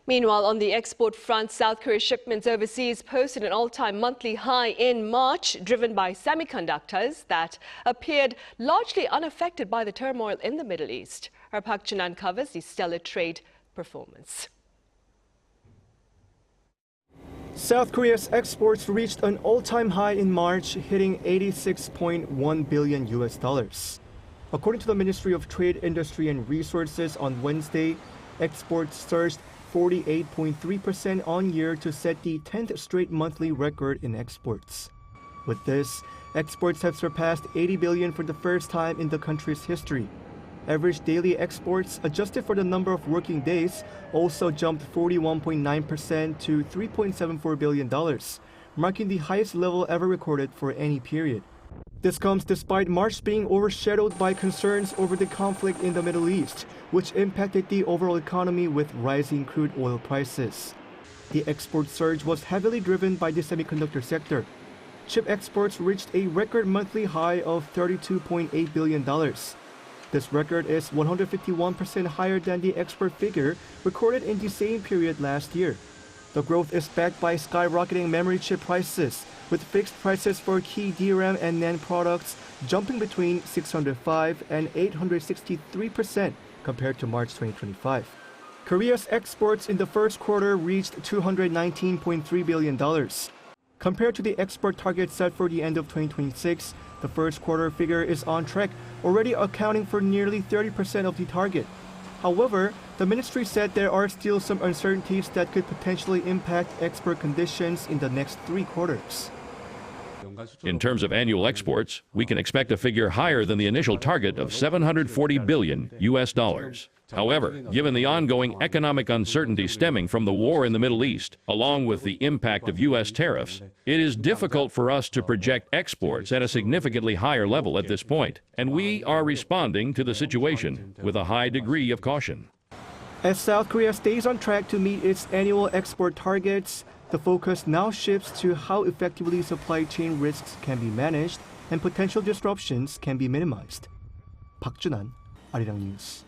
Meanwhile, on the export front, South Korea's shipments overseas posted an all-time monthly high in March, driven by semiconductors that appeared largely unaffected by the turmoil in the Middle East. Our Park Jun-han covers the stellar trade performance. South Korea's exports reached an all-time high in March, hitting $86.1 billion. According to the Ministry of Trade, Industry and Resources on Wednesday, exports surged 48.3% on year to set the 10th straight monthly record in exports. With this, exports have surpassed 80 billion for the first time in the country's history. Average daily exports, adjusted for the number of working days, also jumped 41.9% to $3.74 billion, marking the highest level ever recorded for any period. This comes despite March being overshadowed by concerns over the conflict in the Middle East, which impacted the overall economy with rising crude oil prices. The export surge was heavily driven by the semiconductor sector. Chip exports reached a record monthly high of $32.8 billion. This record is 151% higher than the export figure recorded in the same period last year. The growth is backed by skyrocketing memory chip prices, with fixed prices for key DRAM and NAND products jumping between 605 and 863% compared to March 2025. Korea's exports in the first quarter reached $219.3 billion. Compared to the export target set for the end of 2026, the first quarter figure is on track, already accounting for nearly 30% of the target. However, the ministry said there are still some uncertainties that could potentially impact export conditions in the next 3 quarters. In terms of annual exports, we can expect a figure higher than the initial target of $740 billion. However, given the ongoing economic uncertainty stemming from the war in the Middle East, along with the impact of U.S. tariffs, it is difficult for us to project exports at a significantly higher level at this point, and we are responding to the situation with a high degree of caution. As South Korea stays on track to meet its annual export targets, the focus now shifts to how effectively supply chain risks can be managed and potential disruptions can be minimized. Park Jun-han, Arirang News.